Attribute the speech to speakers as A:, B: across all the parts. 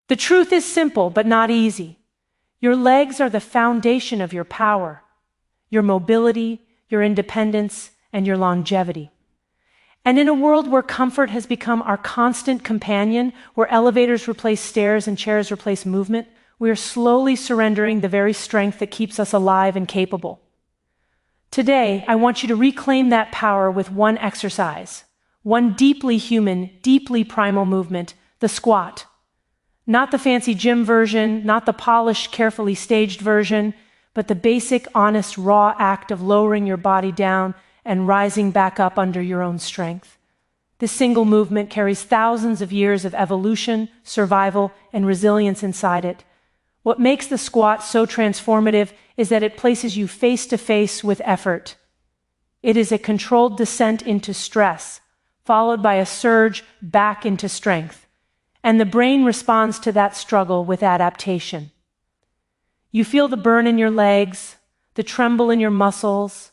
A: The truth is simple but not easy. Your legs are the foundation of your power, your mobility, your independence, and your longevity. And in a world where comfort has become our constant companion, where elevators replace stairs and chairs replace movement, we are slowly surrendering the very strength that keeps us alive and capable. Today, I want you to reclaim that power with one exercise, one deeply human, deeply primal movement, the squat. Not the fancy gym version, not the polished, carefully staged version, but the basic, honest, raw act of lowering your body down and rising back up under your own strength. This single movement carries thousands of years of evolution, survival, and resilience inside it. What makes the squat so transformative is that it places you face to face with effort. It is a controlled descent into stress, followed by a surge back into strength. And the brain responds to that struggle with adaptation. You feel the burn in your legs, the tremble in your muscles,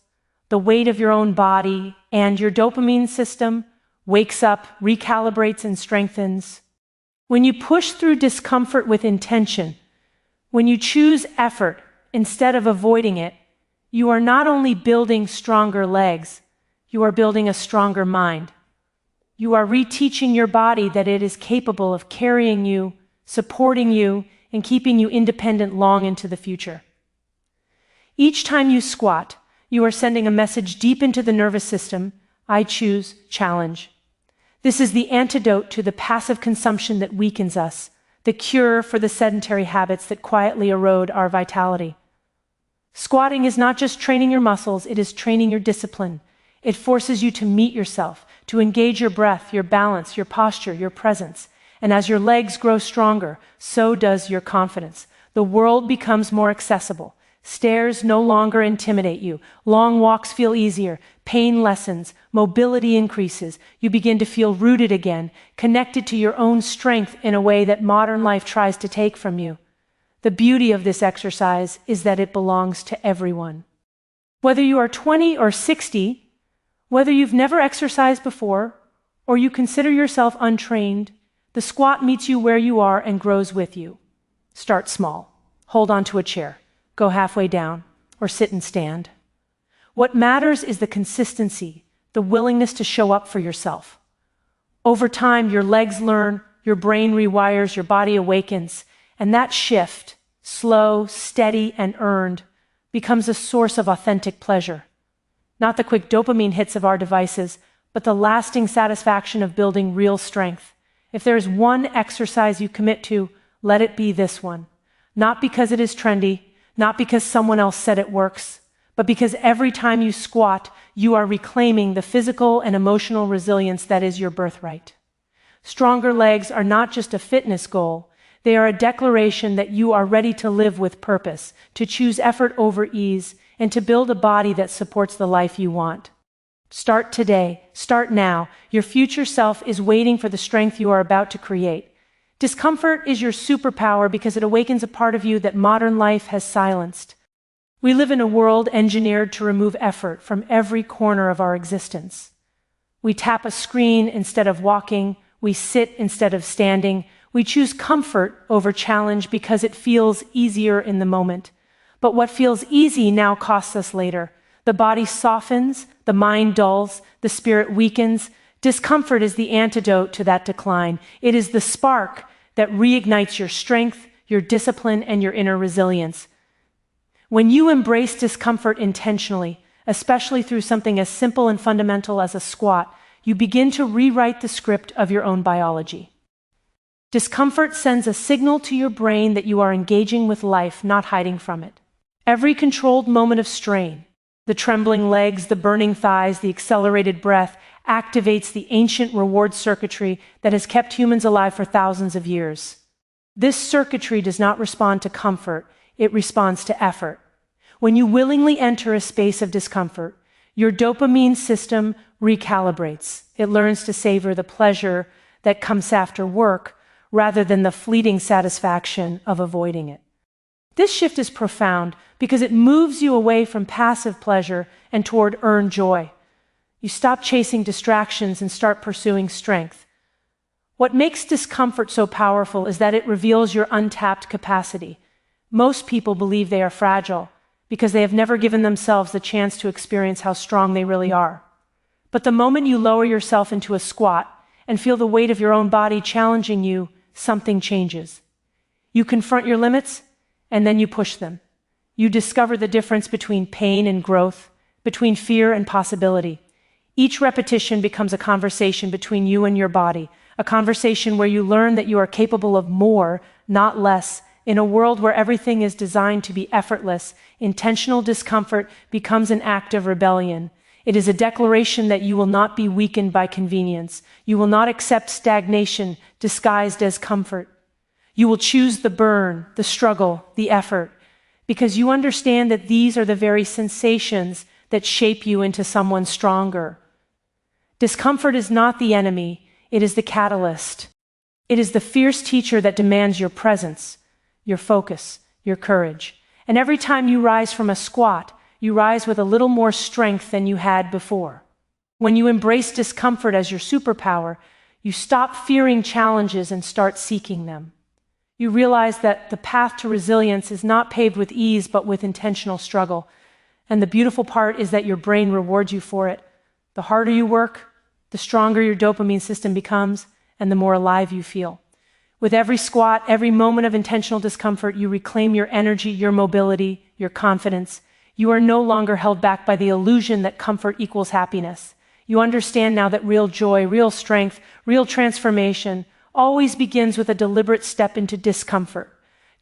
A: the weight of your own body, and your dopamine system wakes up, recalibrates, and strengthens. When you push through discomfort with intention, when you choose effort instead of avoiding it, you are not only building stronger legs, you are building a stronger mind. You are reteaching your body that it is capable of carrying you, supporting you, and keeping you independent long into the future. Each time you squat, you are sending a message deep into the nervous system: I choose challenge. This is the antidote to the passive consumption that weakens us, the cure for the sedentary habits that quietly erode our vitality. Squatting is not just training your muscles, it is training your discipline. It forces you to meet yourself, to engage your breath, your balance, your posture, your presence. And as your legs grow stronger, so does your confidence. The world becomes more accessible. Stairs no longer intimidate you. Long walks feel easier. Pain lessens. Mobility increases. You begin to feel rooted again, connected to your own strength in a way that modern life tries to take from you. The beauty of this exercise is that it belongs to everyone. Whether you are 20 or 60, whether you've never exercised before, or you consider yourself untrained, the squat meets you where you are and grows with you. Start small. Hold onto a chair. Go halfway down, or sit and stand. What matters is the consistency, the willingness to show up for yourself. Over time, your legs learn, your brain rewires, your body awakens, and that shift, slow, steady, and earned, becomes a source of authentic pleasure. Not the quick dopamine hits of our devices, but the lasting satisfaction of building real strength. If there is one exercise you commit to, let it be this one. Not because it is trendy, not because someone else said it works, but because every time you squat, you are reclaiming the physical and emotional resilience that is your birthright. Stronger legs are not just a fitness goal, they are a declaration that you are ready to live with purpose, to choose effort over ease, and to build a body that supports the life you want. Start today, start now. Your future self is waiting for the strength you are about to create. Discomfort is your superpower because it awakens a part of you that modern life has silenced. We live in a world engineered to remove effort from every corner of our existence. We tap a screen instead of walking, we sit instead of standing, we choose comfort over challenge because it feels easier in the moment. But what feels easy now costs us later. The body softens, the mind dulls, the spirit weakens. Discomfort is the antidote to that decline. It is the spark that reignites your strength, your discipline, and your inner resilience. When you embrace discomfort intentionally, especially through something as simple and fundamental as a squat, you begin to rewrite the script of your own biology. Discomfort sends a signal to your brain that you are engaging with life, not hiding from it. Every controlled moment of strain, the trembling legs, the burning thighs, the accelerated breath, activates the ancient reward circuitry that has kept humans alive for thousands of years. This circuitry does not respond to comfort, it responds to effort. When you willingly enter a space of discomfort, your dopamine system recalibrates. It learns to savor the pleasure that comes after work rather than the fleeting satisfaction of avoiding it. This shift is profound because it moves you away from passive pleasure and toward earned joy. You stop chasing distractions and start pursuing strength. What makes discomfort so powerful is that it reveals your untapped capacity. Most people believe they are fragile because they have never given themselves the chance to experience how strong they really are. But the moment you lower yourself into a squat and feel the weight of your own body challenging you, something changes. You confront your limits, and then you push them. You discover the difference between pain and growth, between fear and possibility. Each repetition becomes a conversation between you and your body, a conversation where you learn that you are capable of more, not less. In a world where everything is designed to be effortless, intentional discomfort becomes an act of rebellion. It is a declaration that you will not be weakened by convenience. You will not accept stagnation disguised as comfort. You will choose the burn, the struggle, the effort, because you understand that these are the very sensations that shape you into someone stronger. Discomfort is not the enemy, it is the catalyst. It is the fierce teacher that demands your presence, your focus, your courage. And every time you rise from a squat, you rise with a little more strength than you had before. When you embrace discomfort as your superpower, you stop fearing challenges and start seeking them. You realize that the path to resilience is not paved with ease, but with intentional struggle. And the beautiful part is that your brain rewards you for it. The harder you work, the stronger your dopamine system becomes, and the more alive you feel. With every squat, every moment of intentional discomfort, you reclaim your energy, your mobility, your confidence. You are no longer held back by the illusion that comfort equals happiness. You understand now that real joy, real strength, real transformation always begins with a deliberate step into discomfort.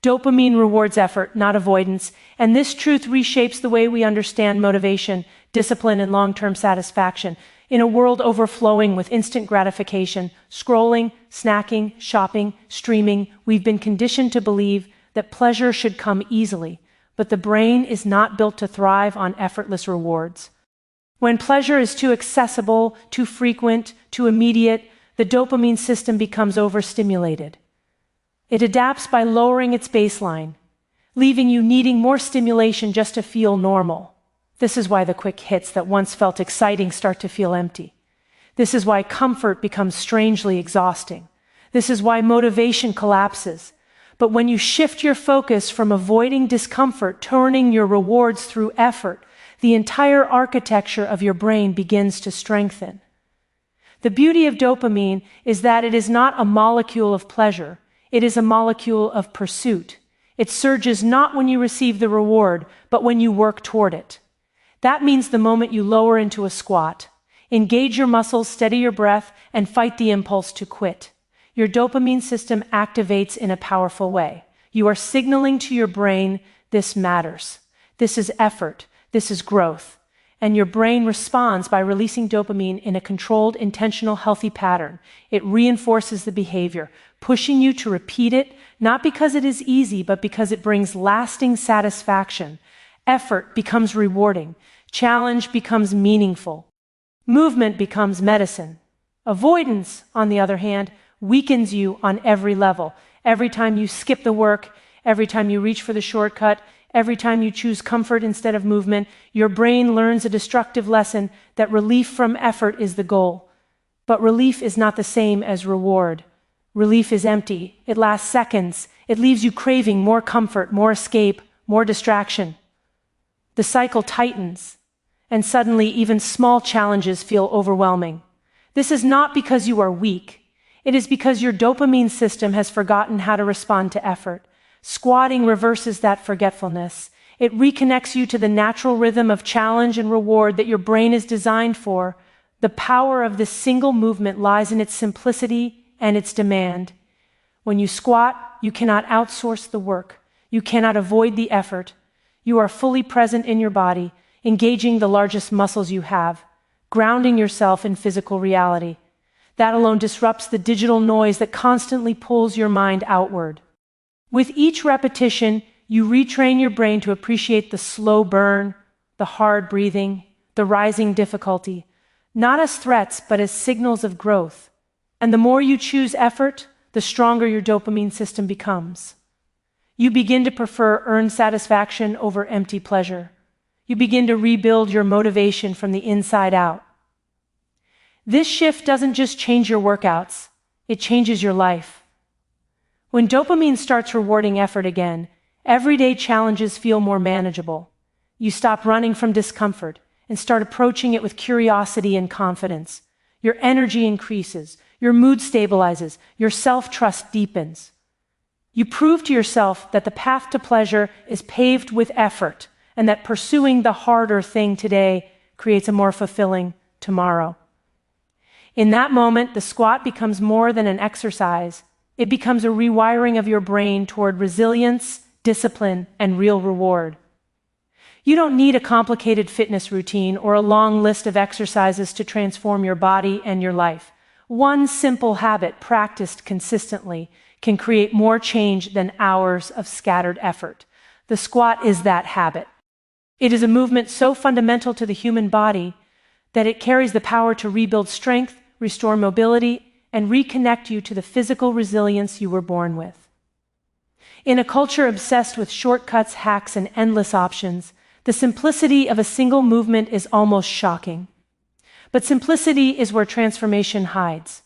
A: Dopamine rewards effort, not avoidance, and this truth reshapes the way we understand motivation, discipline, and long-term satisfaction. In a world overflowing with instant gratification, scrolling, snacking, shopping, streaming, we've been conditioned to believe that pleasure should come easily, but the brain is not built to thrive on effortless rewards. When pleasure is too accessible, too frequent, too immediate, the dopamine system becomes overstimulated. It adapts by lowering its baseline, leaving you needing more stimulation just to feel normal. This is why the quick hits that once felt exciting start to feel empty. This is why comfort becomes strangely exhausting. This is why motivation collapses. But when you shift your focus from avoiding discomfort, turning your rewards through effort, the entire architecture of your brain begins to strengthen. The beauty of dopamine is that it is not a molecule of pleasure. It is a molecule of pursuit. It surges not when you receive the reward, but when you work toward it. That means the moment you lower into a squat, engage your muscles, steady your breath, and fight the impulse to quit. Your dopamine system activates in a powerful way. You are signaling to your brain, this matters. This is effort. This is growth. And your brain responds by releasing dopamine in a controlled, intentional, healthy pattern. It reinforces the behavior, pushing you to repeat it, not because it is easy, but because it brings lasting satisfaction. Effort becomes rewarding. Challenge becomes meaningful. Movement becomes medicine. Avoidance, on the other hand, weakens you on every level. Every time you skip the work, every time you reach for the shortcut, every time you choose comfort instead of movement, your brain learns a destructive lesson that relief from effort is the goal. But relief is not the same as reward. Relief is empty. It lasts seconds. It leaves you craving more comfort, more escape, more distraction. The cycle tightens, and suddenly even small challenges feel overwhelming. This is not because you are weak. It is because your dopamine system has forgotten how to respond to effort. Squatting reverses that forgetfulness. It reconnects you to the natural rhythm of challenge and reward that your brain is designed for. The power of this single movement lies in its simplicity and its demand. When you squat, you cannot outsource the work. You cannot avoid the effort. You are fully present in your body, engaging the largest muscles you have, grounding yourself in physical reality. That alone disrupts the digital noise that constantly pulls your mind outward. With each repetition, you retrain your brain to appreciate the slow burn, the hard breathing, the rising difficulty, not as threats, but as signals of growth. And the more you choose effort, the stronger your dopamine system becomes. You begin to prefer earned satisfaction over empty pleasure. You begin to rebuild your motivation from the inside out. This shift doesn't just change your workouts, it changes your life. When dopamine starts rewarding effort again, everyday challenges feel more manageable. You stop running from discomfort and start approaching it with curiosity and confidence. Your energy increases, your mood stabilizes, your self-trust deepens. You prove to yourself that the path to pleasure is paved with effort, and that pursuing the harder thing today creates a more fulfilling tomorrow. In that moment, the squat becomes more than an exercise. It becomes a rewiring of your brain toward resilience, discipline, and real reward. You don't need a complicated fitness routine or a long list of exercises to transform your body and your life. One simple habit practiced consistently can create more change than hours of scattered effort. The squat is that habit. It is a movement so fundamental to the human body that it carries the power to rebuild strength, restore mobility, and reconnect you to the physical resilience you were born with. In a culture obsessed with shortcuts, hacks, and endless options, the simplicity of a single movement is almost shocking. But simplicity is where transformation hides.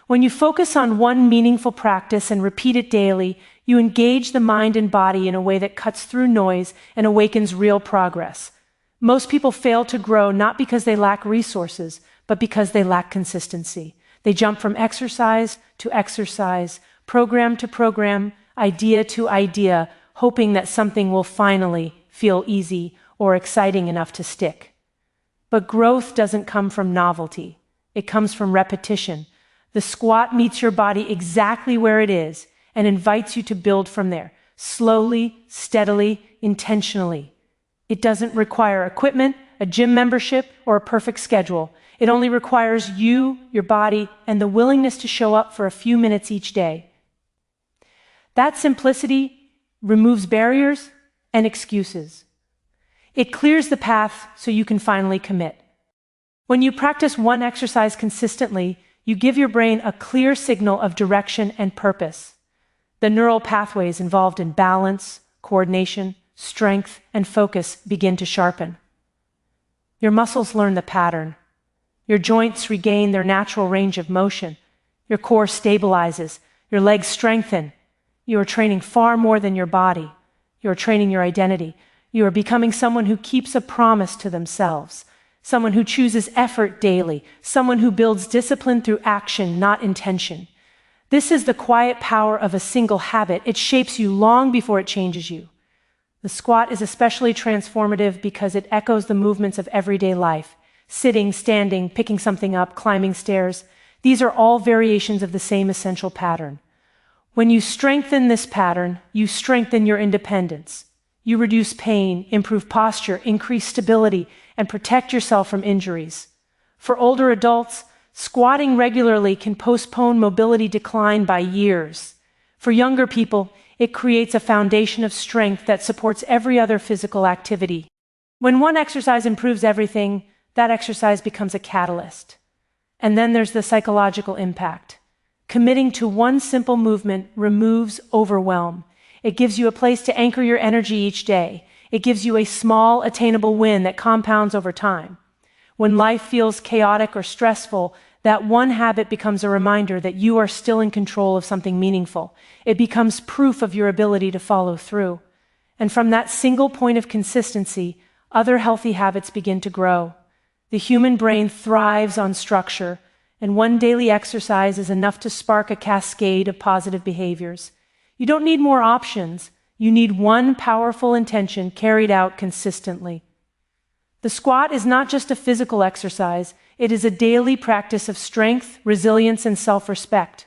A: When you focus on one meaningful practice and repeat it daily, you engage the mind and body in a way that cuts through noise and awakens real progress. Most people fail to grow not because they lack resources, but because they lack consistency. They jump from exercise to exercise, program to program, idea to idea, hoping that something will finally feel easy or exciting enough to stick. But growth doesn't come from novelty. It comes from repetition. The squat meets your body exactly where it is and invites you to build from there, slowly, steadily, intentionally. It doesn't require equipment, a gym membership, or a perfect schedule. It only requires you, your body, and the willingness to show up for a few minutes each day. That simplicity removes barriers and excuses. It clears the path so you can finally commit. When you practice one exercise consistently, you give your brain a clear signal of direction and purpose. The neural pathways involved in balance, coordination, strength, and focus begin to sharpen. Your muscles learn the pattern. Your joints regain their natural range of motion. Your core stabilizes. Your legs strengthen. You are training far more than your body. You are training your identity. You are becoming someone who keeps a promise to themselves, someone who chooses effort daily, someone who builds discipline through action, not intention. This is the quiet power of a single habit. It shapes you long before it changes you. The squat is especially transformative because it echoes the movements of everyday life. Sitting, standing, picking something up, climbing stairs. These are all variations of the same essential pattern. When you strengthen this pattern, you strengthen your independence. You reduce pain, improve posture, increase stability, and protect yourself from injuries. For older adults, squatting regularly can postpone mobility decline by years. For younger people, it creates a foundation of strength that supports every other physical activity. When one exercise improves everything, that exercise becomes a catalyst. And then there's the psychological impact. Committing to one simple movement removes overwhelm. It gives you a place to anchor your energy each day. It gives you a small, attainable win that compounds over time. When life feels chaotic or stressful, that one habit becomes a reminder that you are still in control of something meaningful. It becomes proof of your ability to follow through. And from that single point of consistency, other healthy habits begin to grow. The human brain thrives on structure, and one daily exercise is enough to spark a cascade of positive behaviors. You don't need more options. You need one powerful intention carried out consistently. The squat is not just a physical exercise. It is a daily practice of strength, resilience, and self-respect.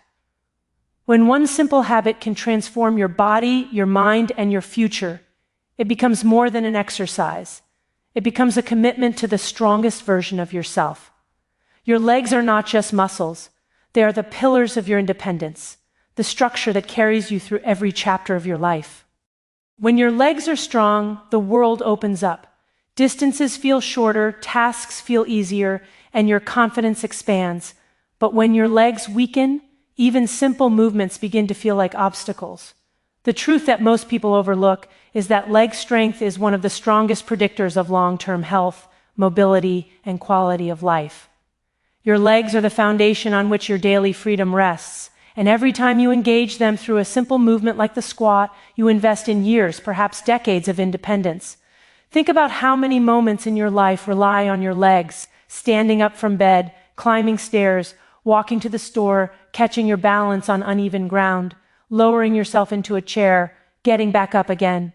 A: When one simple habit can transform your body, your mind, and your future, it becomes more than an exercise. It becomes a commitment to the strongest version of yourself. Your legs are not just muscles. They are the pillars of your independence, the structure that carries you through every chapter of your life. When your legs are strong, the world opens up. Distances feel shorter, tasks feel easier, and your confidence expands. But when your legs weaken, even simple movements begin to feel like obstacles. The truth that most people overlook is that leg strength is one of the strongest predictors of long-term health, mobility, and quality of life. Your legs are the foundation on which your daily freedom rests, And every time you engage them through a simple movement like the squat, you invest in years, perhaps decades of independence. Think about how many moments in your life rely on your legs, standing up from bed, climbing stairs, walking to the store, catching your balance on uneven ground, lowering yourself into a chair, getting back up again.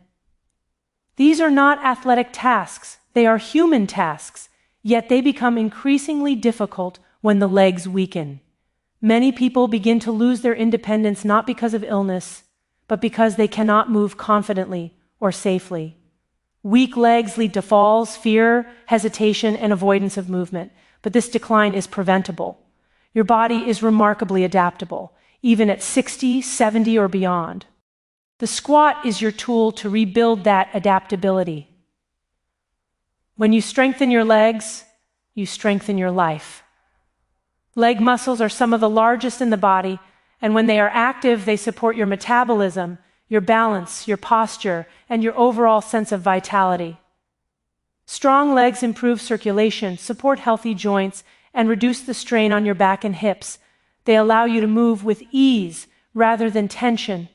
A: These are not athletic tasks, they are human tasks, yet they become increasingly difficult when the legs weaken. Many people begin to lose their independence not because of illness, but because they cannot move confidently or safely. Weak legs lead to falls, fear, hesitation, and avoidance of movement, but this decline is preventable. Your body is remarkably adaptable, even at 60, 70, or beyond. The squat is your tool to rebuild that adaptability. When you strengthen your legs, you strengthen your life. Leg muscles are some of the largest in the body, and when they are active, they support your metabolism, your balance, your posture, and your overall sense of vitality. Strong legs improve circulation, support healthy joints, and reduce the strain on your back and hips. They allow you to move with ease rather than tension,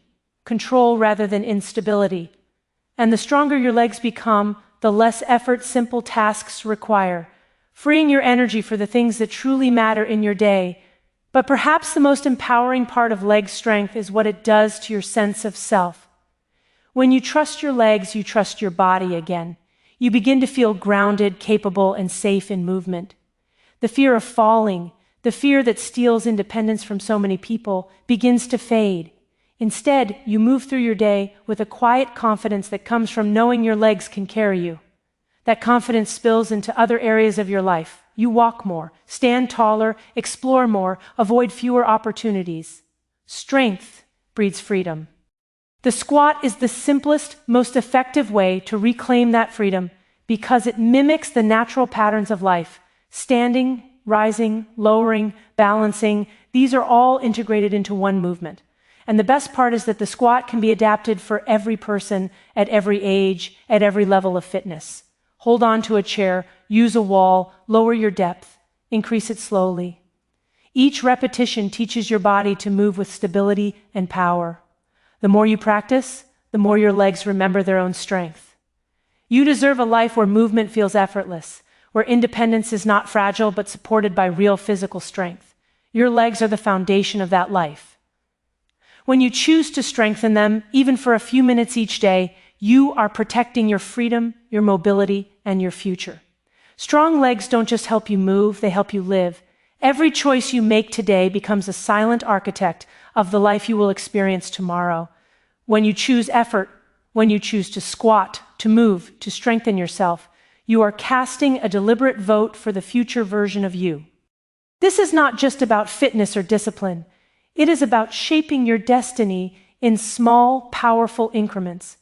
A: control rather than instability. And the stronger your legs become, the less effort simple tasks require, freeing your energy for the things that truly matter in your day. But perhaps the most empowering part of leg strength is what it does to your sense of self. When you trust your legs, you trust your body again. You begin to feel grounded, capable, and safe in movement. The fear of falling, the fear that steals independence from so many people, begins to fade. Instead, you move through your day with a quiet confidence that comes from knowing your legs can carry you. That confidence spills into other areas of your life. You walk more, stand taller, explore more, avoid fewer opportunities. Strength breeds freedom. The squat is the simplest, most effective way to reclaim that freedom because it mimics the natural patterns of life. Standing, rising, lowering, balancing, these are all integrated into one movement. And the best part is that the squat can be adapted for every person, at every age, at every level of fitness. Hold on to a chair, use a wall, lower your depth, increase it slowly. Each repetition teaches your body to move with stability and power. The more you practice, the more your legs remember their own strength. You deserve a life where movement feels effortless, where independence is not fragile but supported by real physical strength. Your legs are the foundation of that life. When you choose to strengthen them, even for a few minutes each day, you are protecting your freedom, your mobility, and your future. Strong legs don't just help you move, they help you live. Every choice you make today becomes a silent architect of the life you will experience tomorrow. When you choose effort, when you choose to squat, to move, to strengthen yourself, you are casting a deliberate vote for the future version of you. This is not just about fitness or discipline. It is about shaping your destiny in small, powerful increments.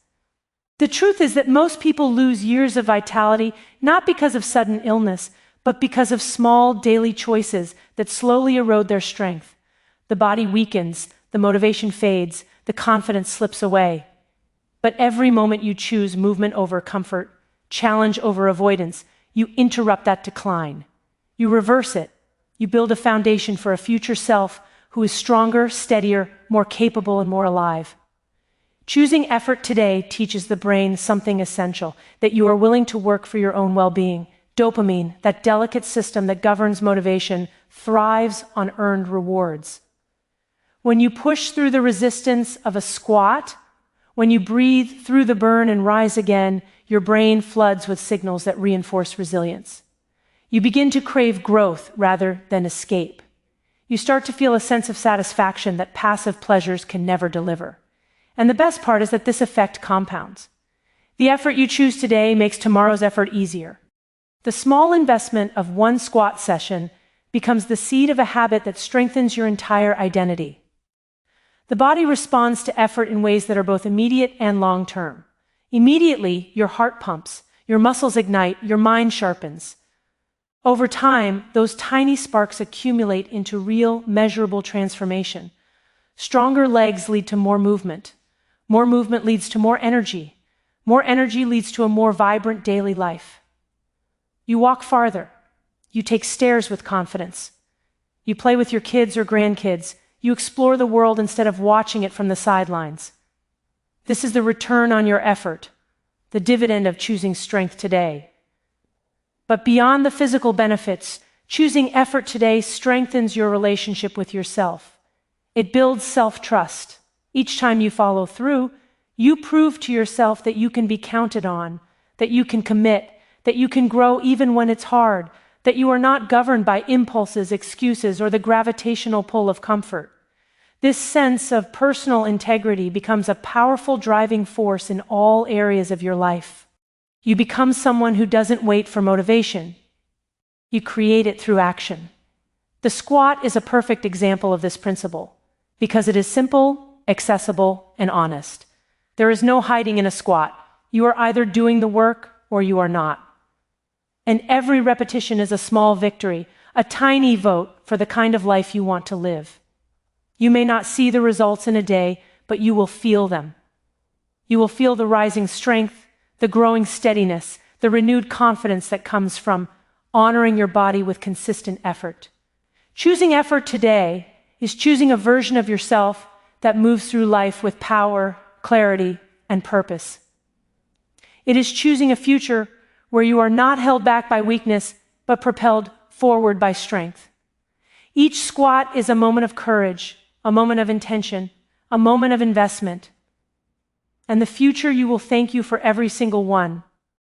A: The truth is that most people lose years of vitality not because of sudden illness, but because of small daily choices that slowly erode their strength. The body weakens, the motivation fades, the confidence slips away. But every moment you choose movement over comfort, challenge over avoidance, you interrupt that decline. You reverse it. You build a foundation for a future self who is stronger, steadier, more capable, and more alive. Choosing effort today teaches the brain something essential, that you are willing to work for your own well-being. Dopamine, that delicate system that governs motivation, thrives on earned rewards. When you push through the resistance of a squat, when you breathe through the burn and rise again, your brain floods with signals that reinforce resilience. You begin to crave growth rather than escape. You start to feel a sense of satisfaction that passive pleasures can never deliver. And the best part is that this effect compounds. The effort you choose today makes tomorrow's effort easier. The small investment of one squat session becomes the seed of a habit that strengthens your entire identity. The body responds to effort in ways that are both immediate and long-term. Immediately, your heart pumps, your muscles ignite, your mind sharpens. Over time, those tiny sparks accumulate into real, measurable transformation. Stronger legs lead to more movement. More movement leads to more energy. More energy leads to a more vibrant daily life. You walk farther. You take stairs with confidence. You play with your kids or grandkids. You explore the world instead of watching it from the sidelines. This is the return on your effort, the dividend of choosing strength today. But beyond the physical benefits, choosing effort today strengthens your relationship with yourself. It builds self-trust. Each time you follow through, you prove to yourself that you can be counted on, that you can commit, that you can grow even when it's hard, that you are not governed by impulses, excuses, or the gravitational pull of comfort. This sense of personal integrity becomes a powerful driving force in all areas of your life. You become someone who doesn't wait for motivation. You create it through action. The squat is a perfect example of this principle, because it is simple, accessible, and honest. There is no hiding in a squat. You are either doing the work or you are not. And every repetition is a small victory, a tiny vote for the kind of life you want to live. You may not see the results in a day, but you will feel them. You will feel the rising strength, the growing steadiness, the renewed confidence that comes from honoring your body with consistent effort. Choosing effort today is choosing a version of yourself that moves through life with power, clarity, and purpose. It is choosing a future where you are not held back by weakness, but propelled forward by strength. Each squat is a moment of courage, a moment of intention, a moment of investment. And the future you will thank you for every single one.